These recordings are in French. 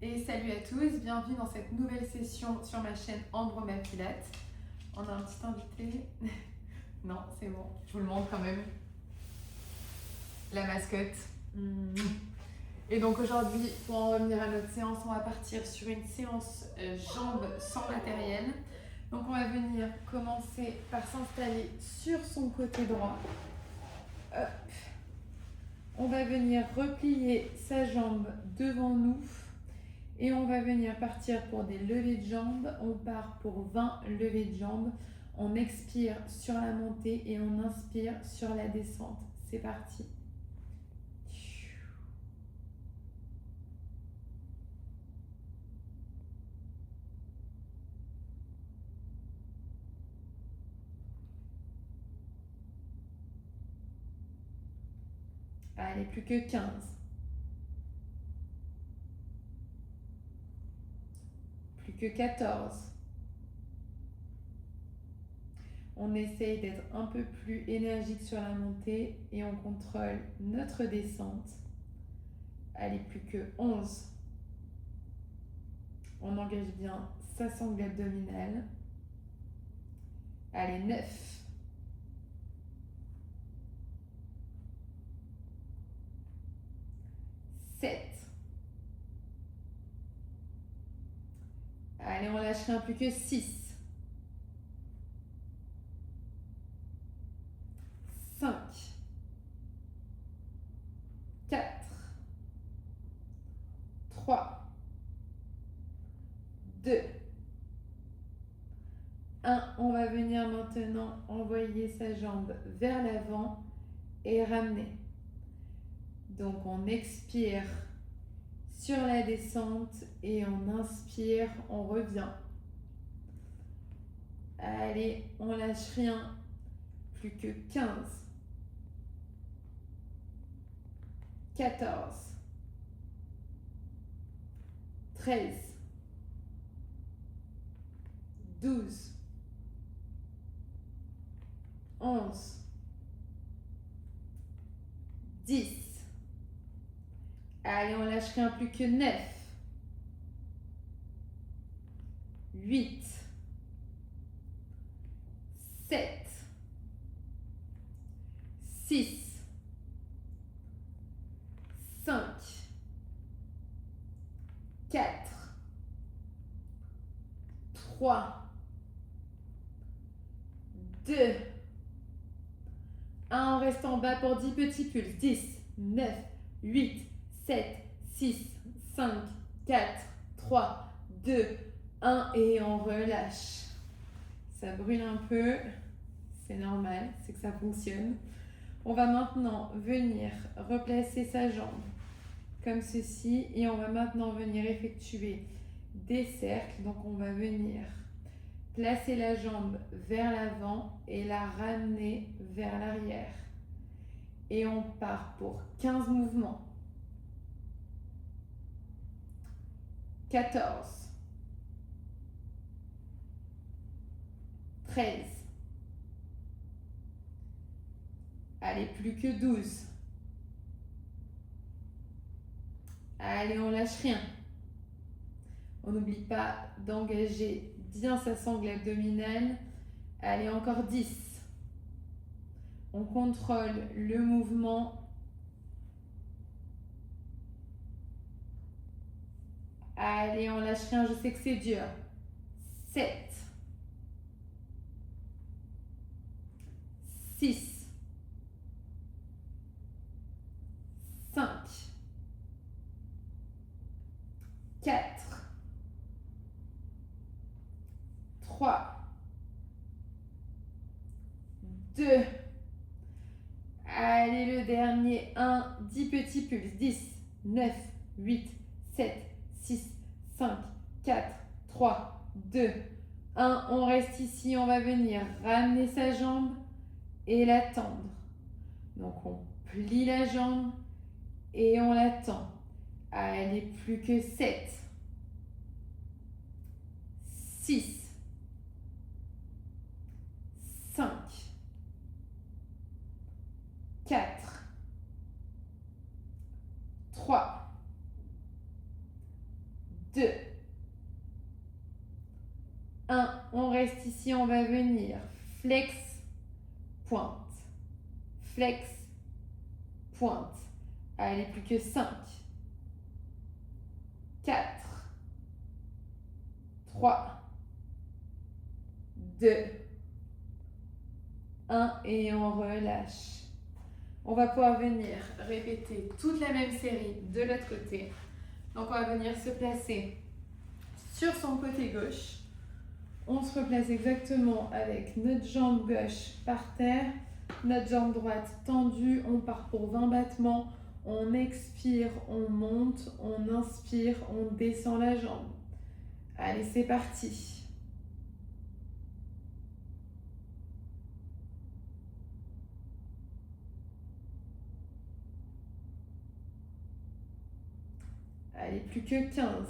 Et salut à tous, bienvenue dans cette nouvelle session sur ma chaîne Ambroma Pilates. On a un petit invité. Non, c'est bon, je vous le montre quand même. La mascotte. Et donc aujourd'hui, pour en revenir à notre séance, on va partir sur une séance jambes sans matériel. Donc on va venir commencer par s'installer sur son côté droit. Hop. On va venir replier sa jambe devant nous. Et on va venir partir pour des levées de jambes. On part pour 20 levées de jambes. On expire sur la montée et on inspire sur la descente. C'est parti. Allez, plus que 15. Plus que 14. On essaye d'être un peu plus énergique sur la montée et on contrôle notre descente. Allez, plus que 11. On engage bien sa sangle abdominale. Allez, 9. 7. Allez, on lâche rien, plus que 6. 5. 4. 3. 2. 1. On va venir maintenant envoyer sa jambe vers l'avant et ramener. Donc on expire sur la descente et on inspire, on revient. Allez, on lâche rien, plus que 15. 14. 13. 12. 11. 10. Allez, on lâche rien, plus que 9. 8. 7. 6. 5. 4. 3. 2. 1. On reste en bas pour 10 petits pulses. 10, 9, 8, 7, 6, 5, 4, 3, 2, 1 et on relâche. Ça brûle un peu, c'est normal, c'est que ça fonctionne. On va maintenant venir replacer sa jambe comme ceci et on va maintenant venir effectuer des cercles. Donc on va venir placer la jambe vers l'avant et la ramener vers l'arrière. Et on part pour 15 mouvements. 14. 13. Allez, plus que 12. Allez, on lâche rien. On n'oublie pas d'engager bien sa sangle abdominale. Allez, encore 10. On contrôle le mouvement. Allez, on lâche rien, je sais que c'est dur. 7. 6. 5. 4. 3. 2. Allez, le dernier. 1. 10 petits pulses. 10, 9, 8, 7, 6, 5, 4, 3, 2, 1. On reste ici. On va venir ramener sa jambe et la tendre. Donc, on plie la jambe et on la tend. Allez, plus que 7. 6. 5. 4. 3. 2, 1. On reste ici, on va venir flex, pointe, flex, pointe. Allez, plus que 5, 4, 3, 2, 1 et on relâche. On va pouvoir venir répéter toute la même série de l'autre côté. Donc on va venir se placer sur son côté gauche. On se replace exactement avec notre jambe gauche par terre, notre jambe droite tendue. On part pour 20 battements. On expire, on monte, on inspire, on descend la jambe. Allez, c'est parti. Allez, plus que 15.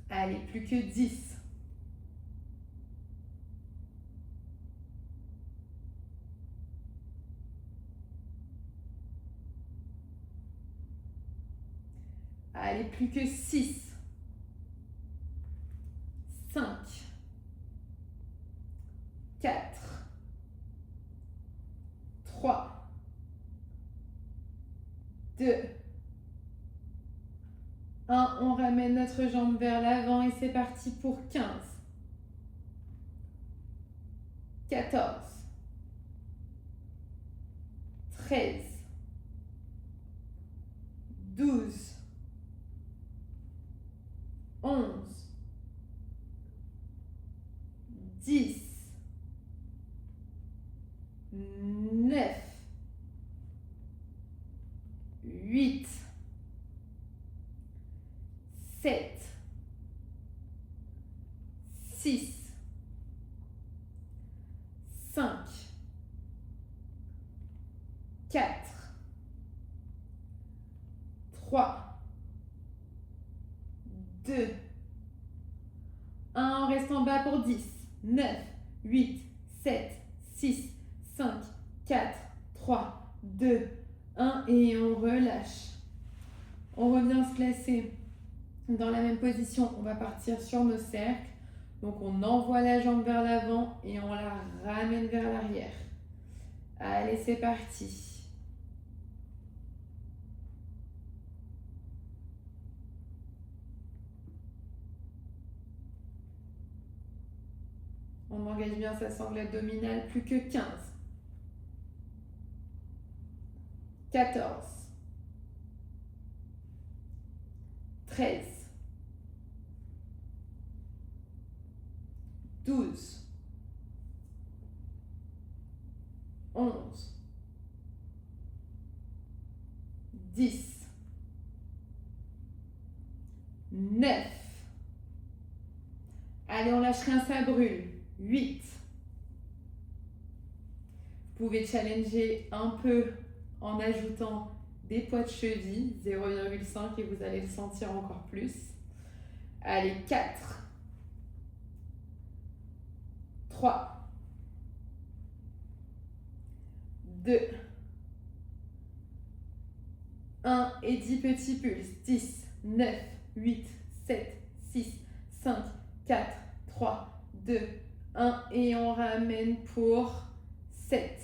Allez, plus que 10. Allez, plus que 6. 5. 4. 3. 2. 1. On ramène notre jambe vers l'avant et c'est parti pour 15. 14. 13. 12. 11. 10. 9. 8. 7. 6. 5. 4. 3. 2. 1. On reste en bas pour 10. 9. 8. 7. 6. 5. 4. 3. 2. 1. Et on relâche. On revient se placer dans la même position. On va partir sur nos cercles. Donc on envoie la jambe vers l'avant et on la ramène vers l'arrière. Allez, c'est parti. On engage bien sa sangle abdominale, plus que 15. 14. 13. 12. 11. 10. 9. Allez, on lâche rien, ça brûle. 8. Vous pouvez challenger un peu en ajoutant des poids de cheville, 0,5 et vous allez le sentir encore plus. Allez, 4. 3. 2. 1 et 10 petits pulses. 10, 9, 8, 7, 6, 5, 4, 3, 2, 1 et on ramène pour 7,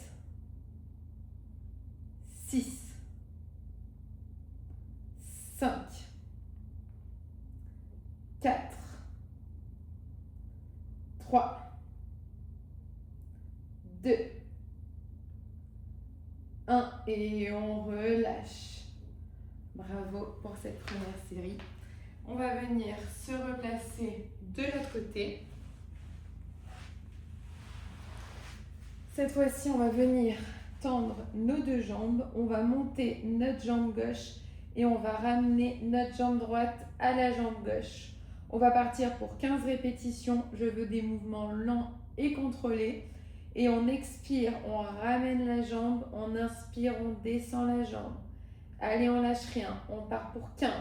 6, 5, 4, 3, 2, 1 et on relâche. Bravo pour cette première série. On va venir se replacer de l'autre côté. Cette fois-ci, on va venir tendre nos deux jambes. On va monter notre jambe gauche et on va ramener notre jambe droite à la jambe gauche. On va partir pour 15 répétitions. Je veux des mouvements lents et contrôlés. Et on expire, on ramène la jambe, on inspire, on descend la jambe. Allez, on lâche rien, on part pour 15,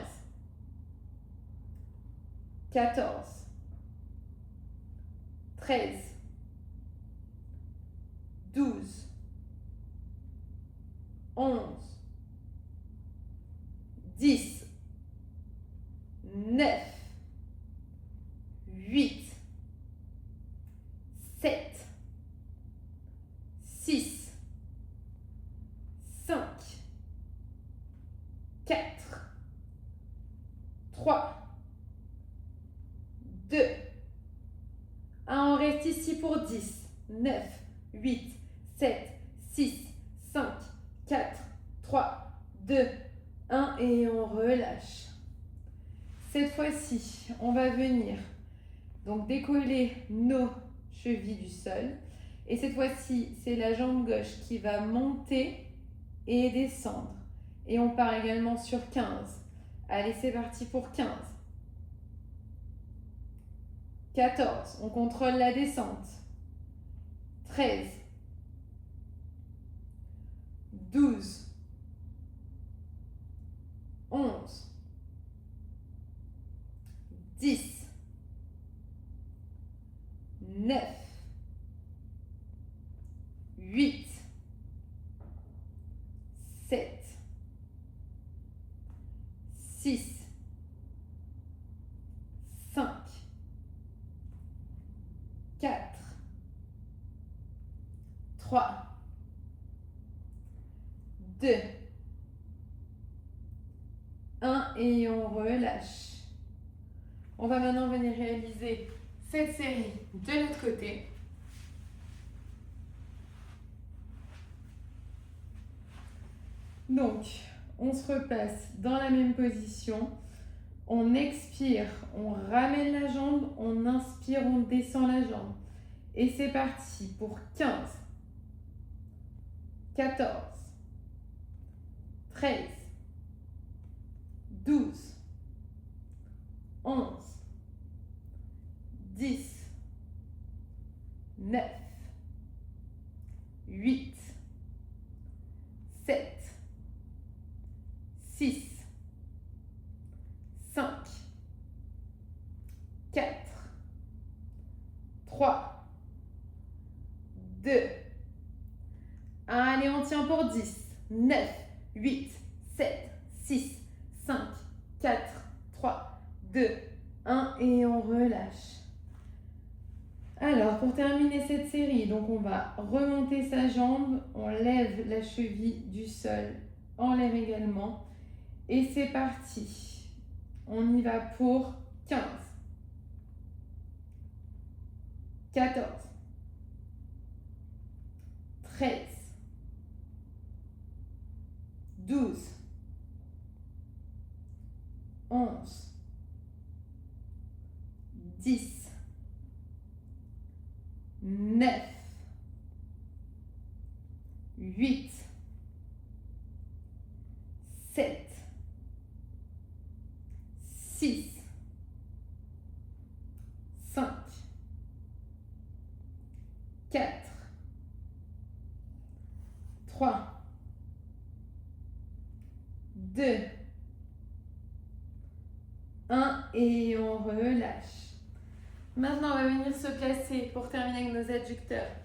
14, 13, 12, 11, 10, 9, 8, 7, 6, 5, 4, 3, 2, 1. On reste ici pour 10, 9, 8, 7, 6, 5, 4, 3, 2, 1 et on relâche. Cette fois-ci, on va venir donc décoller nos chevilles du sol. Et cette fois-ci, c'est la jambe gauche qui va monter et descendre. Et on part également sur 15. Allez, c'est parti pour 15. 14, on contrôle la descente. 13, 12, 11, 10, 9, 8, 7, 6, 5, 4, 3, 2, 1 et on relâche. On va maintenant venir réaliser cette série de l'autre côté. Donc, on se repasse dans la même position. On expire, on ramène la jambe, on inspire, on descend la jambe. Et c'est parti pour 15, 14, 13, 12, 11, 10, 9, 8, 7, 6, 5, 4, 3, 2, 1. Allez, on tient pour 10, 9, 8, 7, 6, 5, 4, 3, 2, 1 et on relâche. Alors, pour terminer cette série, donc on va remonter sa jambe, on lève la cheville du sol en l'air également. Et c'est parti. On y va pour 15, 14, 13, 12, 11, 10, 9, 8, 7, 6, 5, 4, 3, 2, 1 et on relâche. Maintenant, on va venir se placer pour terminer avec nos adducteurs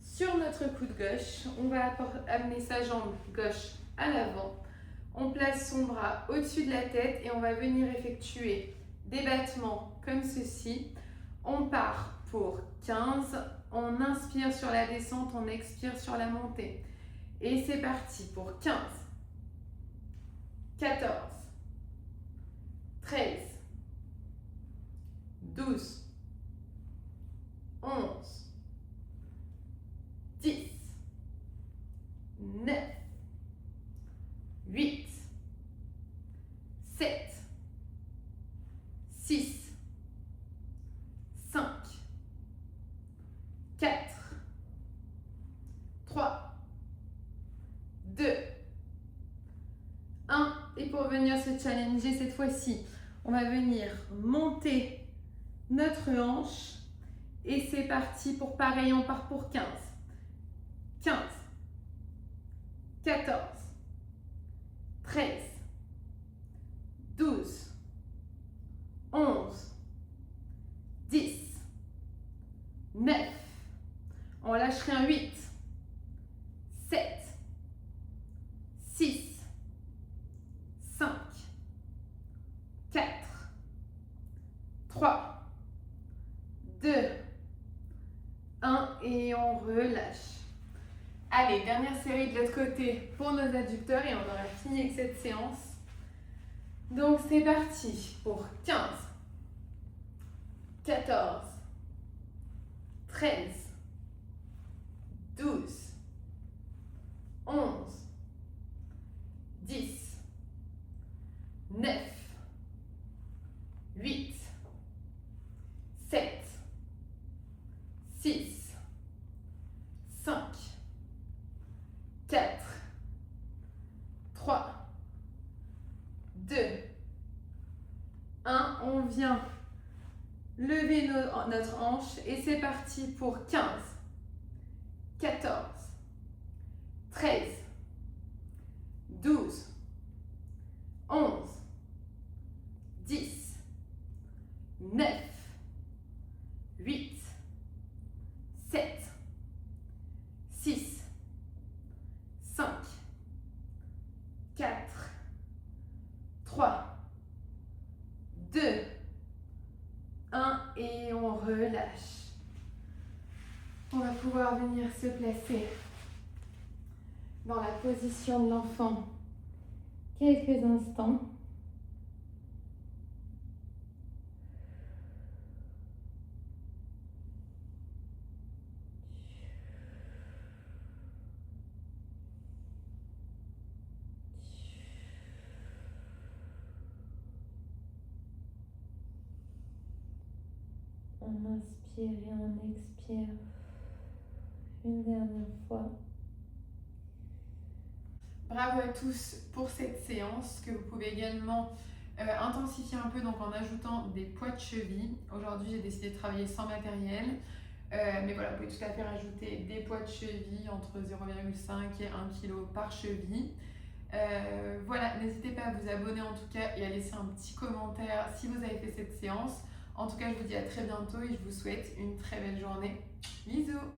sur notre coude gauche. On va amener sa jambe gauche à l'avant. On place son bras au-dessus de la tête et on va venir effectuer des battements comme ceci. On part pour 15, on inspire sur la descente, on expire sur la montée. Et c'est parti pour 15, 14, 13, 12, 11, 10, 9, 8, 7, 6, 5, 4, 3, 2, 1. Et pour venir se challenger cette fois-ci, on va venir monter notre hanche. Et c'est parti pour pareil, on part pour 15, 15, 14, 13, 12, 11, relâcherai un 8, 7, 6, 5, 4, 3, 2, 1 et on relâche. Allez, dernière série de l'autre côté pour nos adducteurs et on aura fini avec cette séance. Donc c'est parti pour 15, 14, 13, 12, 11, 10, 9, 8, 7, 6, 5, 4, 3, 2, 1. On vient lever notre hanche et c'est parti pour 15, 14, 13, 12, 11, 10, 9, 8, 7, 6, 5, 4, 3, 2, 1 et on relâche. On va pouvoir venir se placer dans la position de l'enfant quelques instants. On inspire et on expire une dernière fois. Bravo à tous pour cette séance que vous pouvez également intensifier un peu donc en ajoutant des poids de cheville. Aujourd'hui j'ai décidé de travailler sans matériel, mais voilà, vous pouvez tout à fait rajouter des poids de cheville entre 0,5 et 1 kg par cheville. Voilà, n'hésitez pas à vous abonner en tout cas et à laisser un petit commentaire si vous avez fait cette séance. En tout cas, je vous dis à très bientôt et je vous souhaite une très belle journée. Bisous!